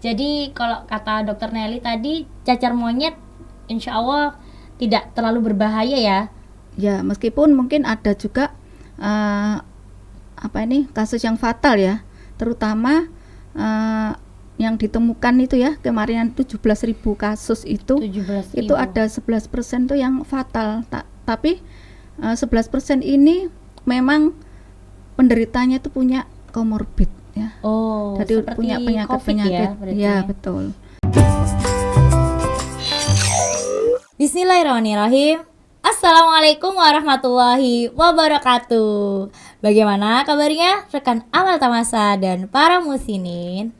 Jadi kalau kata Dokter Nelly tadi, cacar monyet insya Allah tidak terlalu berbahaya ya. Ya, meskipun mungkin ada juga kasus yang fatal ya, terutama yang ditemukan itu ya kemarin 17.000 kasus itu 17.000. Itu ada 11% tuh yang fatal. Tapi 11% ini memang penderitanya itu punya komorbid ya. Oh, jadi seperti punya penyakit-penyakit. Ya, betul. Bismillahirrahmanirrahim. Assalamualaikum warahmatullahi wabarakatuh. Bagaimana kabarnya rekan Amal Tamasa dan para musinin?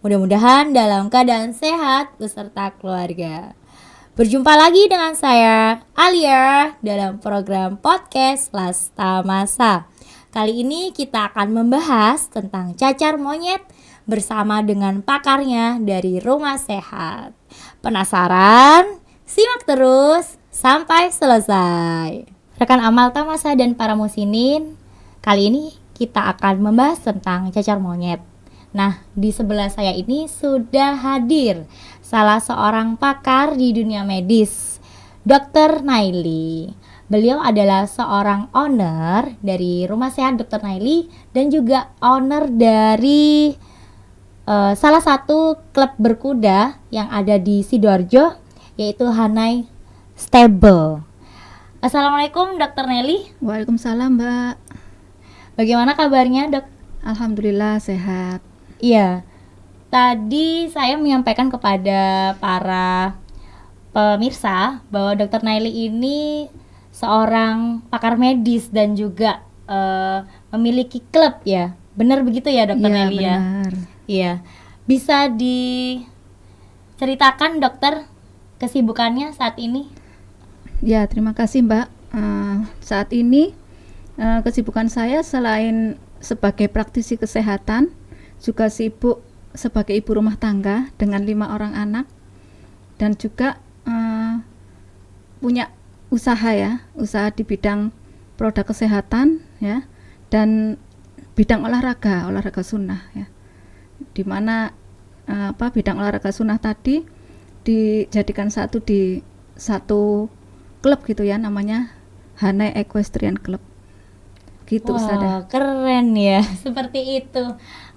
Mudah-mudahan dalam keadaan sehat beserta keluarga. Berjumpa lagi dengan saya Alia dalam program podcast Lasta Masa. Kali ini kita akan membahas tentang cacar monyet bersama dengan pakarnya dari Rumah Sehat. Penasaran? Simak terus sampai selesai. Rekan Amal Tamasa dan para musinin, kali ini kita akan membahas tentang cacar monyet. Nah, di sebelah saya ini sudah hadir salah seorang pakar di dunia medis, Dr. Naili. Beliau adalah seorang owner dari Rumah Sehat Dr. Naili dan juga owner dari salah satu klub berkuda yang ada di Sidoarjo, yaitu Hanai Stable. Assalamualaikum Dr. Nelly. Waalaikumsalam, Mbak. Bagaimana kabarnya, Dok? Alhamdulillah sehat. Iya, tadi saya menyampaikan kepada para pemirsa bahwa Dr. Naili ini seorang pakar medis dan juga memiliki klub ya. Benar begitu ya, Dr. Naili ya? Benar. Iya. Bisa diceritakan, Dokter, kesibukannya saat ini? Ya, terima kasih, Mbak. Saat ini kesibukan saya selain sebagai praktisi kesehatan, juga sibuk sebagai ibu rumah tangga dengan 5 orang anak, dan juga punya usaha di bidang produk kesehatan ya, dan bidang olahraga sunnah ya, dimana bidang olahraga sunnah tadi dijadikan di satu klub gitu ya, namanya Hanai Equestrian Club gitu. Wah, keren ya. Seperti itu.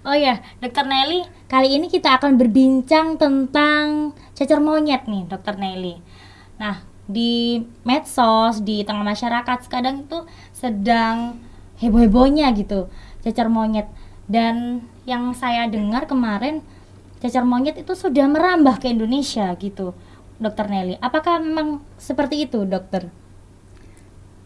Oh ya, Dr. Nelly, kali ini kita akan berbincang tentang cacar monyet nih, Dr. Nelly. Nah, di medsos, di tengah masyarakat sekarang itu sedang heboh-hebohnya gitu, cacar monyet. Dan yang saya dengar kemarin, cacar monyet itu sudah merambah ke Indonesia gitu, Dr. Nelly. Apakah memang seperti itu, Dokter?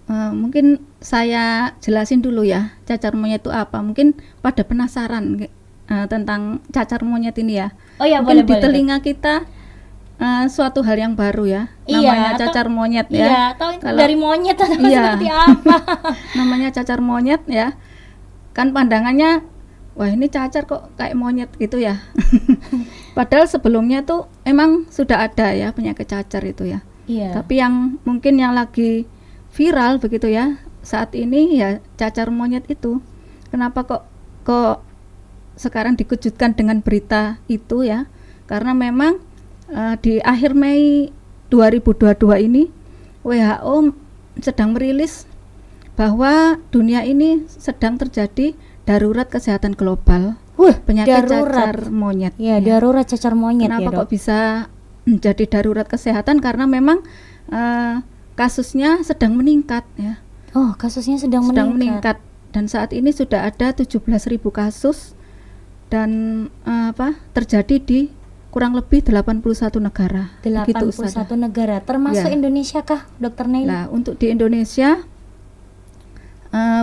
Mungkin saya jelasin dulu ya, cacar monyet itu apa. Mungkin pada penasaran tentang cacar monyet ini ya. Oh ya, mungkin boleh, di telinga kita suatu hal yang baru ya, namanya cacar monyet ya. Iya, tahu itu dari monyet atau seperti apa? Namanya cacar monyet ya. Kan pandangannya, wah ini cacar kok kayak monyet gitu ya. Padahal sebelumnya tuh emang sudah ada ya penyakit cacar itu ya. Iya. Tapi yang mungkin yang lagi viral begitu ya saat ini ya cacar monyet itu. Kenapa kok sekarang dikejutkan dengan berita itu ya? Karena memang di akhir Mei 2022 ini WHO sedang merilis bahwa dunia ini sedang terjadi darurat kesehatan global. Penyakit darurat. Cacar monyet. Ya, darurat cacar monyet. Kenapa ya, kok bisa menjadi darurat kesehatan? Karena memang kasusnya sedang meningkat ya. Oh, kasusnya sedang meningkat. Dan saat ini sudah ada 17.000 kasus dan terjadi di kurang lebih 81 negara. 81 negara, termasuk ya. Indonesia kah, Dr. Nelly? Nah, untuk di Indonesia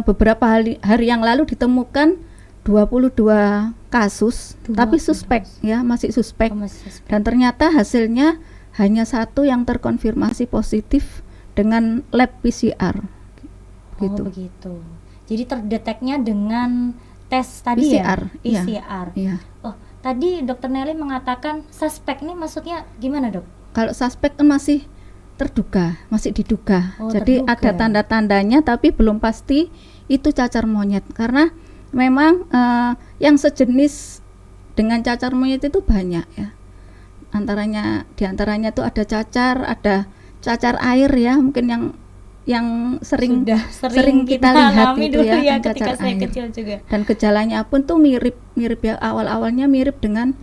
beberapa hari yang lalu ditemukan 22 kasus, tapi suspek ya, masih suspek. Dan ternyata hasilnya hanya 1 yang terkonfirmasi positif dengan lab PCR. Gitu. Oh, begitu. Jadi terdeteknya dengan tes tadi PCR, ya? PCR. Iya. Oh, tadi Dr. Nelly mengatakan suspek ini maksudnya gimana, Dok? Kalau suspek kan masih terduga, masih diduga. Oh, jadi terduga. Ada tanda-tandanya tapi belum pasti itu cacar monyet, karena memang yang sejenis dengan cacar monyet itu banyak ya. Diantaranya tuh ada cacar air ya, mungkin yang sering Sudah kita lihat alami itu dulu ya, ya kan ketika cacar saya air. kecil juga. Dan gejalanya pun tuh mirip ya, awalnya mirip dengan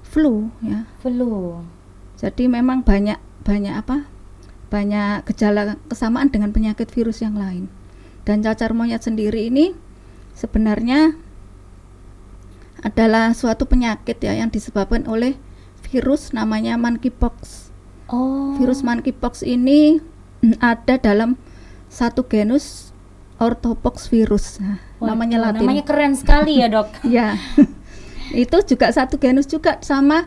flu ya. Flu. Jadi memang banyak gejala kesamaan dengan penyakit virus yang lain. Dan cacar monyet sendiri ini sebenarnya adalah suatu penyakit ya yang disebabkan oleh virus namanya monkeypox. Oh. Virus monkeypox ini ada dalam satu genus orthopox virus. Nah, namanya Latin. Namanya keren sekali ya, Dok. Ya. Itu juga satu genus juga sama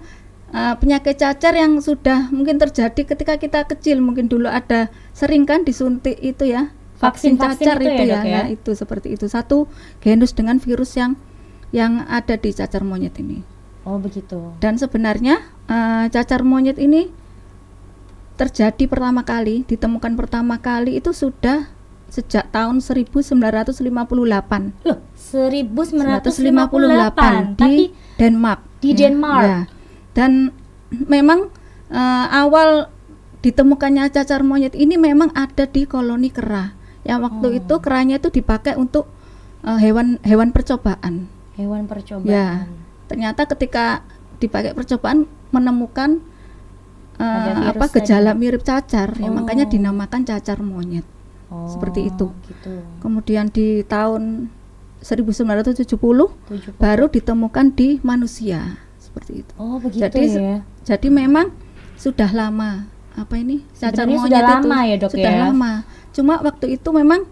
penyakit cacar yang sudah mungkin terjadi ketika kita kecil. Mungkin dulu ada sering kan disuntik itu ya, vaksin cacar itu ya, Dok, ya? Nah, itu seperti itu, satu genus dengan virus yang ada di cacar monyet ini. Oh, begitu. Dan sebenarnya cacar monyet ini ditemukan pertama kali itu sudah sejak tahun 1958. Loh, 1958 di tapi Denmark. di Denmark. Ya. Dan memang awal ditemukannya cacar monyet ini memang ada di koloni kera. Yang waktu itu keranya itu dipakai untuk hewan percobaan. Hewan percobaan. Ya. Ternyata ketika dipakai percobaan menemukan gejala mirip cacar, ya makanya dinamakan cacar monyet. Seperti itu. Gitu. Kemudian di tahun 1970 baru ditemukan di manusia. Seperti itu. Oh, begitu jadi, ya. Jadi memang sudah lama cacar Sebenarnya monyet sudah itu lama ya, Dok, sudah ya? lama. Cuma waktu itu memang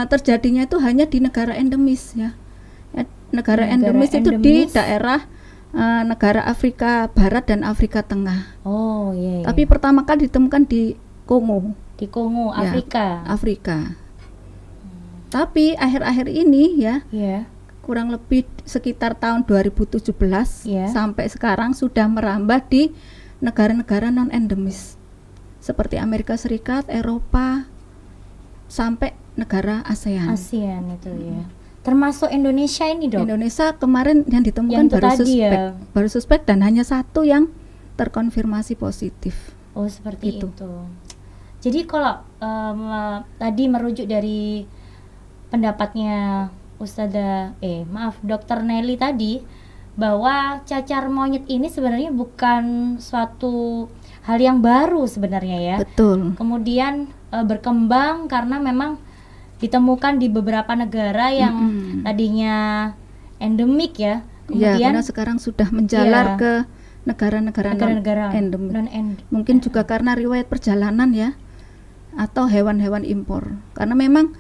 terjadinya itu hanya di negara endemis ya. Negara endemis itu di daerah negara Afrika Barat dan Afrika Tengah. Oh, iya. Tapi pertama kali ditemukan di Kongo. Di Kongo, Ya, Afrika. Afrika. Tapi akhir-akhir ini ya, Iya. kurang lebih sekitar tahun 2017 Ya. sampai sekarang sudah merambah di negara-negara non endemis seperti Amerika Serikat, Eropa, sampai negara ASEAN. ASEAN itu ya. Termasuk Indonesia ini, Dok. Indonesia kemarin yang ditemukan Yang itu baru tadi suspek, ya. baru suspek dan hanya satu yang terkonfirmasi positif. Oh, seperti Gitu. itu. Jadi kalau tadi merujuk dari pendapatnya Dokter Nelly tadi, bahwa cacar monyet ini sebenarnya bukan suatu hal yang baru sebenarnya ya. Betul. Kemudian berkembang karena memang ditemukan di beberapa negara yang tadinya endemik ya. Ya, Kemudian karena sekarang sudah menjalar Iya. ke negara-negara non-endemik. Mungkin juga karena riwayat perjalanan ya, atau hewan-hewan impor. Karena memang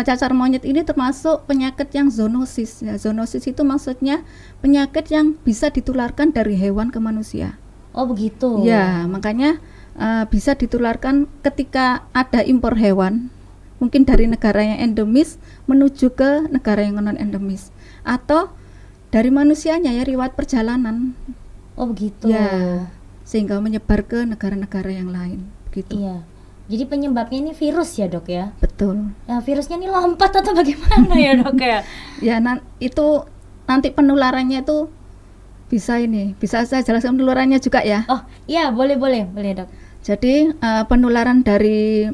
cacar monyet ini termasuk penyakit yang zoonosis. Ya, zoonosis itu maksudnya penyakit yang bisa ditularkan dari hewan ke manusia. Oh, begitu. Ya, makanya bisa ditularkan ketika ada impor hewan, mungkin dari negara yang endemis menuju ke negara yang non endemis, atau dari manusianya ya, riwayat perjalanan. Oh, begitu. Ya, sehingga menyebar ke negara-negara yang lain. Begitu. Iya. Jadi penyebabnya ini virus ya, Dok ya? Betul. Nah, virusnya ini lompat atau bagaimana ya, Dok ya? Ya, itu nanti penularannya itu bisa saya jelaskan penularannya juga ya. Oh, iya, boleh, Dok. Jadi penularan dari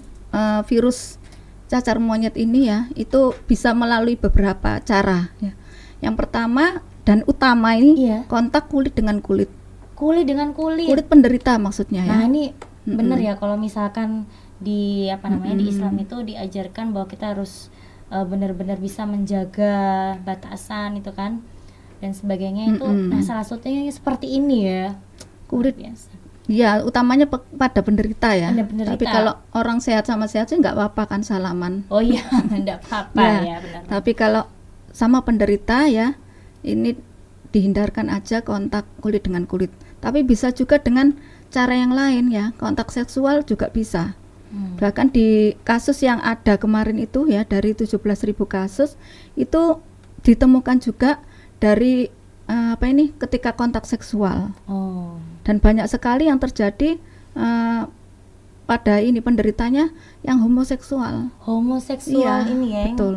virus cacar monyet ini ya, itu bisa melalui beberapa cara ya. Yang pertama dan utama ini kontak kulit dengan kulit. Kulit dengan kulit. Kulit penderita maksudnya ya. Nah, ini benar ya, kalau misalkan di di Islam itu diajarkan bahwa kita harus benar-benar bisa menjaga batasan itu kan dan sebagainya itu. Nah, salah satunya seperti ini ya. Kulit biasa. Ya, utamanya pada penderita ya. Penderita. Tapi kalau orang sehat sama sehat sih nggak apa-apa kan salaman. Oh iya, nggak apa-apa ya, benar. Tapi kalau sama penderita ya, ini dihindarkan aja kontak kulit dengan kulit. Tapi bisa juga dengan cara yang lain ya, kontak seksual juga bisa. Bahkan di kasus yang ada kemarin itu ya, dari 17.000 kasus itu ditemukan juga dari ketika kontak seksual. Oh. Dan banyak sekali yang terjadi pada ini penderitanya yang homoseksual. Homoseksual Iya, ini ya, betul.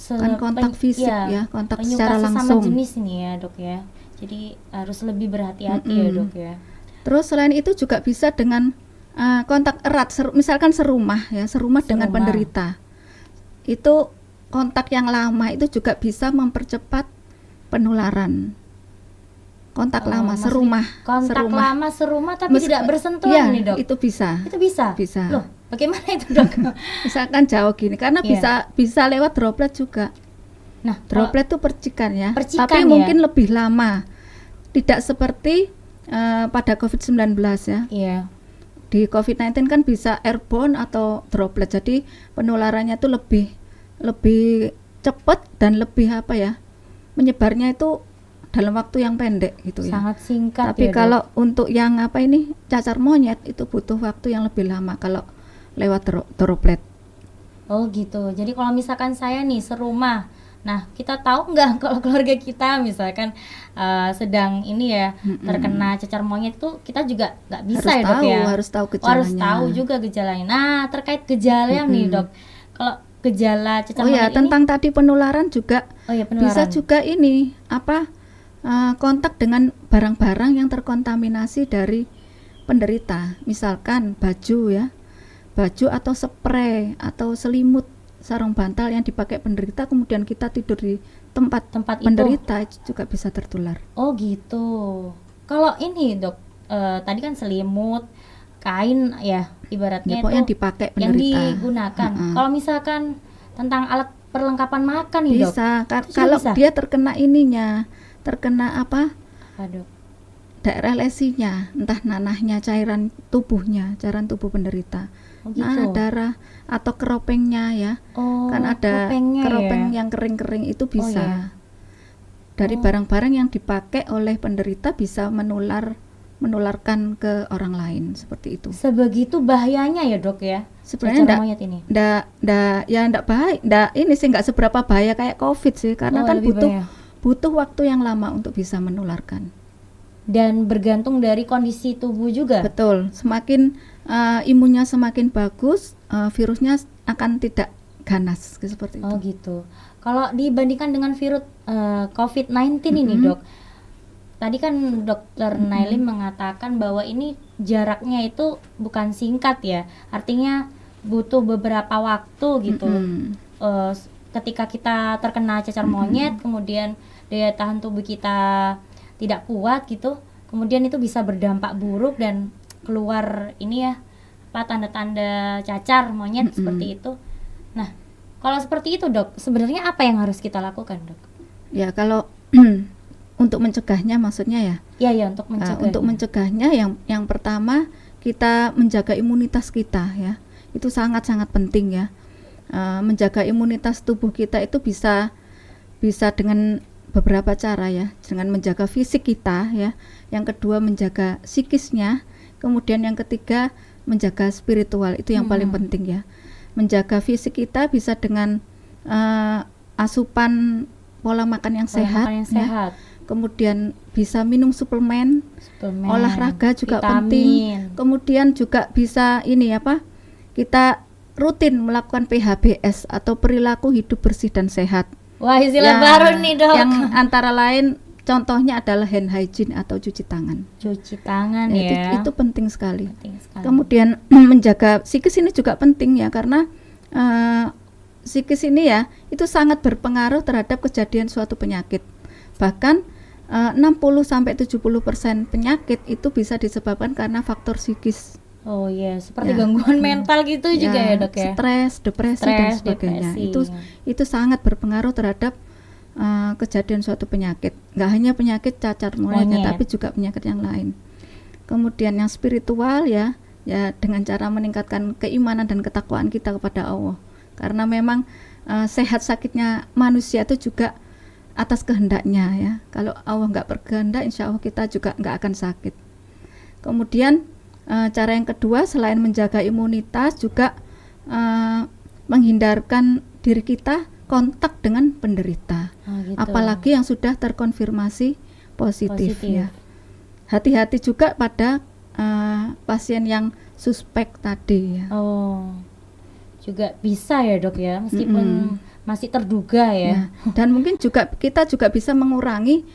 kan kontak fisik ya, kontak secara penyuka langsung. sesama jenis ini ya dok ya. Jadi harus lebih berhati-hati ya dok ya. Terus selain itu juga bisa dengan kontak erat, misalkan serumah dengan penderita. Itu kontak yang lama itu juga bisa mempercepat penularan. Kontak lama serumah. Kontak lama serumah tapi tidak bersentuhan nih dok. Itu bisa. Itu bisa. Bisa. Loh, bagaimana itu dok? Misalkan jauh gini, karena bisa lewat droplet juga. Nah, droplet itu percikan ya. Percikan tapi ya? mungkin lebih lama. Tidak seperti pada COVID-19 ya. Iya. Di COVID-19 kan bisa airborne atau droplet. Jadi penularannya itu lebih cepat dan lebih menyebarnya itu dalam waktu yang pendek gitu ya. Sangat singkat. Tapi kalau untuk yang cacar monyet itu butuh waktu yang lebih lama kalau lewat droplet. Oh gitu. Jadi kalau misalkan saya nih serumah, nah kita tahu nggak kalau keluarga kita misalkan sedang ini ya terkena cacar monyet itu kita juga nggak bisa harus ya dok ya. Harus tahu gejalanya. Harus tahu juga gejalanya. Nah terkait gejala nih dok, kalau gejala cacar monyet ini. Tentang tadi penularan juga. Penularan. Bisa juga ini kontak dengan barang-barang yang terkontaminasi dari penderita, misalkan baju atau spray atau selimut, sarung bantal yang dipakai penderita, kemudian kita tidur di tempat penderita itu juga bisa tertular. Oh gitu. Kalau ini dok, tadi kan selimut, kain ya ibaratnya yang dipakai penderita, yang digunakan. Kalau misalkan tentang alat perlengkapan makan nih dok, bisa kalau dia terkena Aduh. daerah lesinya, entah nanahnya, cairan tubuh penderita, darah atau keropengnya ya. Kan ada keropeng yang kering-kering itu bisa. Dari barang-barang yang dipakai oleh penderita bisa menularkan ke orang lain, seperti itu. Sebegitu bahayanya ya dok ya. Sebenarnya enggak seberapa bahaya kayak COVID sih, karena kan butuh waktu yang lama untuk bisa menularkan. Dan bergantung dari kondisi tubuh juga. Betul. Semakin imunnya semakin bagus, virusnya akan tidak ganas seperti itu. Oh gitu. Kalau dibandingkan dengan virus COVID-19 ini dok, tadi kan dokter Nailin mengatakan bahwa ini jaraknya itu bukan singkat ya, artinya butuh beberapa waktu gitu. Ketika kita terkena cacar monyet, kemudian daya tahan tubuh kita tidak kuat gitu, kemudian itu bisa berdampak buruk dan keluar ini ya tanda-tanda cacar monyet seperti itu. Nah, kalau seperti itu dok, sebenarnya apa yang harus kita lakukan dok? Ya kalau untuk mencegahnya maksudnya ya? Iya untuk mencegahnya. Untuk mencegahnya yang pertama kita menjaga imunitas kita ya, itu sangat-sangat penting ya. Menjaga imunitas tubuh kita itu bisa dengan beberapa cara ya, dengan menjaga fisik kita ya, yang kedua menjaga psikisnya, kemudian yang ketiga menjaga spiritual, itu yang paling penting ya. Menjaga fisik kita bisa dengan asupan pola makan yang sehat. Ya. Kemudian bisa minum suplemen, olahraga juga penting. Kemudian juga bisa kita rutin melakukan PHBS atau perilaku hidup bersih dan sehat. Wah, istilah baru nih dok. Yang antara lain contohnya adalah hand hygiene atau cuci tangan. Cuci tangan ya. Itu penting sekali. Kemudian menjaga psikis ini juga penting ya, karena psikis ini ya itu sangat berpengaruh terhadap kejadian suatu penyakit. Bahkan 60-70% penyakit itu bisa disebabkan karena faktor psikis. Oh iya, seperti gangguan mental gitu juga ya dok ya. Stres, depresi dan sebagainya. Itu sangat berpengaruh terhadap kejadian suatu penyakit. Nggak hanya penyakit cacar monyet, tapi juga penyakit yang lain. Kemudian yang spiritual ya dengan cara meningkatkan keimanan dan ketakwaan kita kepada Allah. Karena memang sehat sakitnya manusia itu juga atas kehendaknya ya. Kalau Allah nggak berkehendak, insya Allah kita juga nggak akan sakit. Kemudian cara yang kedua selain menjaga imunitas juga menghindarkan diri kita kontak dengan penderita, gitu. Apalagi yang sudah terkonfirmasi positif. Ya. Hati-hati juga pada pasien yang suspek tadi ya. Oh, juga bisa ya dok ya, meskipun masih terduga ya. Dan mungkin juga kita juga bisa mengurangi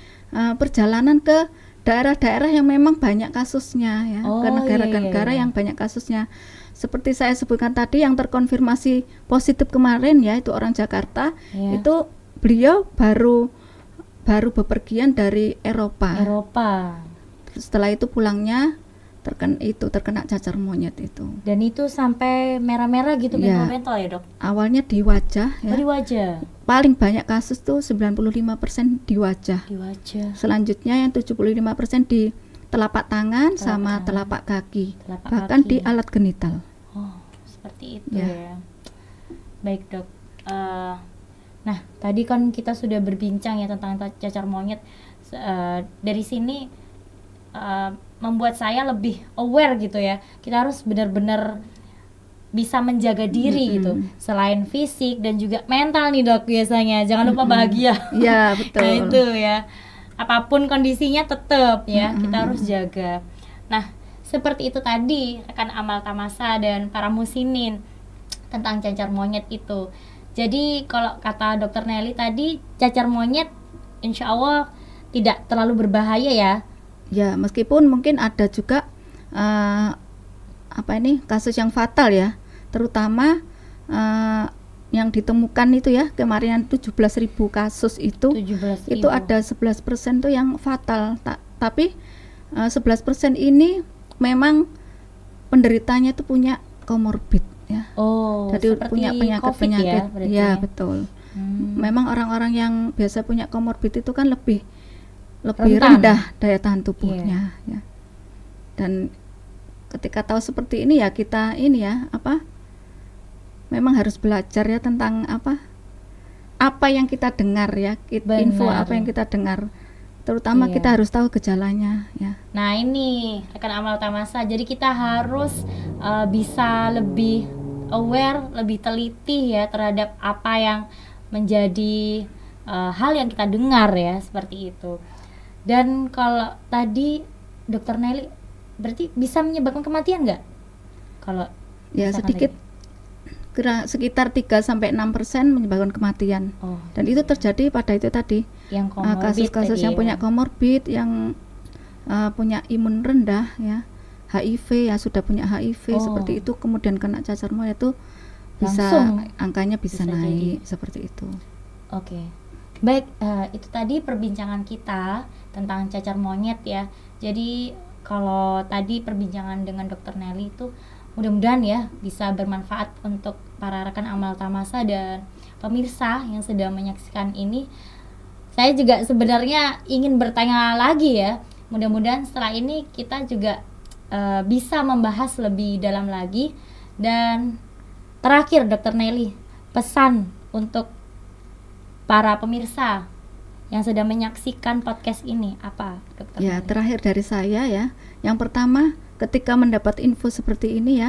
perjalanan ke daerah-daerah yang memang banyak kasusnya ya, ke negara-negara yang banyak kasusnya. Seperti saya sebutkan tadi yang terkonfirmasi positif kemarin ya, itu orang Jakarta, itu beliau baru bepergian dari Eropa. Setelah itu pulangnya terkena cacar monyet itu. Dan itu sampai merah-merah gitu bentol-bentol ya, Dok? Awalnya di wajah ya. Di wajah. Paling banyak kasus tuh 95% di wajah. Selanjutnya yang 75% di telapak tangan sama telapak kaki. Bahkan di alat genital. Oh, seperti itu ya. Baik, Dok. Nah, tadi kan kita sudah berbincang ya tentang cacar monyet. Dari sini membuat saya lebih aware gitu ya. Kita harus benar-benar bisa menjaga diri gitu. Selain fisik dan juga mental nih, Dok, biasanya. Jangan lupa bahagia. Iya, betul. Nah, itu ya. Apapun kondisinya tetap ya, kita harus jaga. Nah, seperti itu tadi rekan Amal Tamasa dan para musinin tentang cacar monyet itu. Jadi kalau kata Dokter Nelly tadi, cacar monyet insya Allah tidak terlalu berbahaya ya. Ya, meskipun mungkin ada juga kasus yang fatal ya, terutama yang ditemukan itu ya kemarin 17.000 kasus itu ada 11% tuh yang fatal. Tapi 11% ini memang penderitanya itu punya komorbid ya. Jadi punya penyakit. Ya, betul. Memang orang-orang yang biasa punya komorbid itu kan lebih rendah daya tahan tubuhnya ya. Dan ketika tahu seperti ini ya kita memang harus belajar ya tentang apa yang kita dengar ya, info apa yang kita dengar, terutama kita harus tahu gejalanya ya. Nah, ini rekan Amal Tamasa, jadi kita harus bisa lebih aware, lebih teliti ya terhadap apa yang menjadi hal yang kita dengar ya, seperti itu. Dan kalau tadi Dokter Nelly berarti bisa menyebabkan kematian nggak? Kalau ya sedikit sekitar 3-6% menyebabkan kematian. Dan itu terjadi pada itu tadi yang kasus-kasus yang punya komorbid, yang punya imun rendah ya, HIV ya, sudah punya HIV seperti itu, kemudian kena cacar monyet itu angkanya bisa naik jadi seperti itu. Baik, itu tadi perbincangan kita tentang cacar monyet ya. Jadi kalau tadi perbincangan dengan Dokter Nelly itu mudah-mudahan ya bisa bermanfaat untuk para rekan Amal Tamasa dan pemirsa yang sedang menyaksikan ini. Saya juga sebenarnya ingin bertanya lagi ya. Mudah-mudahan setelah ini kita juga bisa membahas lebih dalam lagi. Dan terakhir Dokter Nelly, pesan untuk para pemirsa yang sedang menyaksikan podcast ini apa, Dokter? Ya, terakhir dari saya ya. Yang pertama, ketika mendapat info seperti ini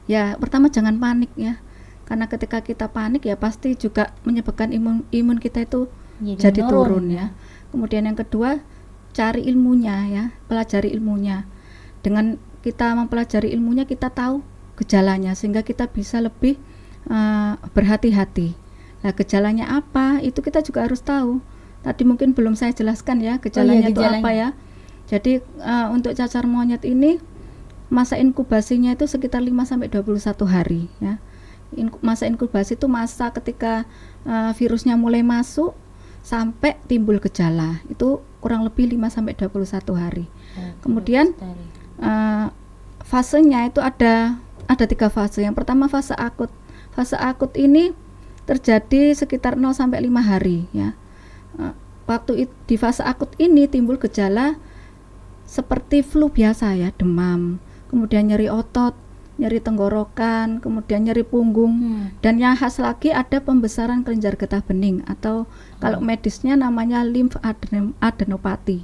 ya pertama jangan panik ya. Karena ketika kita panik ya pasti juga menyebabkan imun kita itu jadi turun ya. Kemudian yang kedua, cari ilmunya ya, pelajari ilmunya. Dengan kita mempelajari ilmunya, kita tahu gejalanya sehingga kita bisa lebih berhati-hati. Nah, gejalanya apa? Itu kita juga harus tahu. Tadi mungkin belum saya jelaskan ya gejalanya itu apa ya. Jadi untuk cacar monyet ini masa inkubasinya itu sekitar 5-21 hari ya. Masa inkubasi itu masa ketika virusnya mulai masuk sampai timbul gejala. Itu kurang lebih 5-21 hari. Kemudian fasenya itu ada 3 fase. Yang pertama fase akut. Fase akut ini terjadi sekitar 0-5 hari ya. Waktu di fase akut ini timbul gejala seperti flu biasa ya, demam, kemudian nyeri otot, nyeri tenggorokan, kemudian nyeri punggung, dan yang khas lagi ada pembesaran kelenjar getah bening atau kalau medisnya namanya limfadenopati.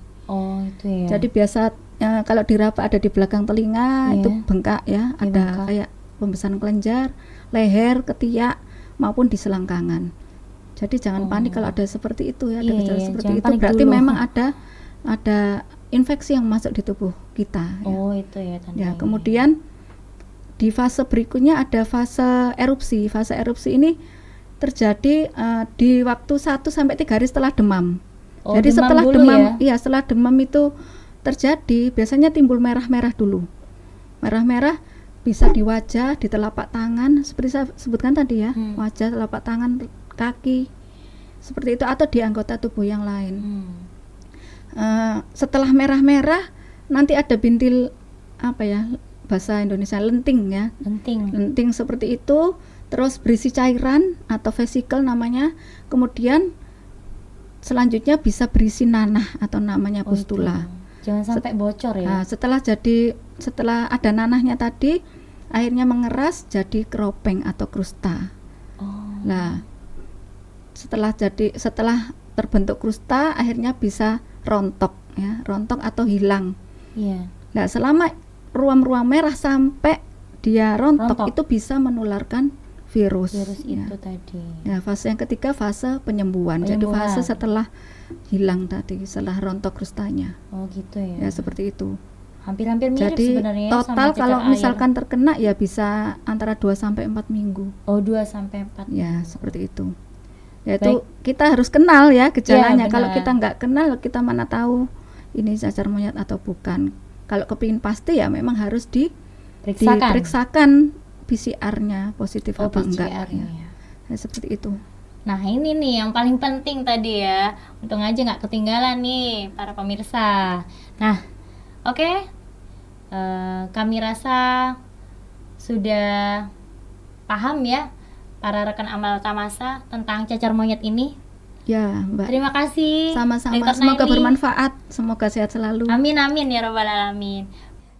Itu ya. Jadi biasa kalau diraba ada di belakang telinga itu bengkak ya, ada kayak pembesaran kelenjar, leher, ketiak maupun di selangkangan. Jadi jangan panik kalau ada seperti itu ya, ada gejala seperti itu berarti dulu. Memang ada infeksi yang masuk di tubuh kita. Itu ya tandanya. Ya, kemudian di fase berikutnya ada fase erupsi. Fase erupsi ini terjadi di waktu 1 sampai 3 hari setelah demam. Oh, Jadi demam setelah dulu demam, ya? iya setelah demam itu terjadi, biasanya timbul merah-merah dulu. Merah-merah bisa di wajah, di telapak tangan, seperti saya sebutkan tadi ya, wajah, telapak tangan, kaki, seperti itu, atau di anggota tubuh yang lain. Setelah merah-merah, nanti ada bintil apa ya, bahasa Indonesia lenting ya, lenting seperti itu, terus berisi cairan atau vesikel namanya, kemudian selanjutnya bisa berisi nanah atau namanya pustula. Jangan sampai bocor ya. Nah, setelah ada nanahnya tadi, airnya mengeras jadi keropeng atau krusta. Nah, setelah terbentuk krusta, akhirnya bisa rontok ya, rontok atau hilang. Iya. Nah, selama ruam-ruam merah sampai dia rontok, itu bisa menularkan virus ya. Itu tadi. Ya, fase yang ketiga fase penyembuhan. Jadi fase setelah hilang tadi, setelah rontok krustanya. Oh gitu ya. Ya seperti itu. Hampir-hampir mirip jadi, sebenarnya total sama kalau cacar misalkan air. terkena ya bisa antara 2 sampai 4 minggu. Oh, 2 sampai 4. Ya, seperti itu. Yaitu kita harus kenal ya gejalanya. Ya, kalau kita nggak kenal, kita mana tahu ini cacar monyet atau bukan. Kalau kepingin pasti ya memang harus diperiksakan PCR-nya positif apa enggak ya. Nah, seperti itu. Nah ini nih yang paling penting tadi ya, untung aja nggak ketinggalan nih para pemirsa. Nah oke, kami rasa sudah paham ya para rekan amal Tamasa tentang cacar monyet ini. Ya Mbak, terima kasih. Sama-sama, semoga bermanfaat, semoga sehat selalu. Amin amin ya robbal alamin.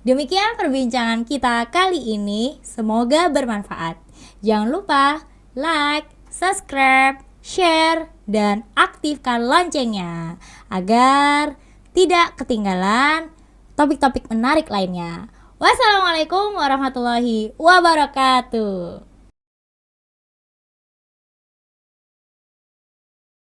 Demikian perbincangan kita kali ini, semoga bermanfaat. Jangan lupa like, subscribe, share, dan aktifkan loncengnya agar tidak ketinggalan topik-topik menarik lainnya. Wassalamualaikum warahmatullahi wabarakatuh.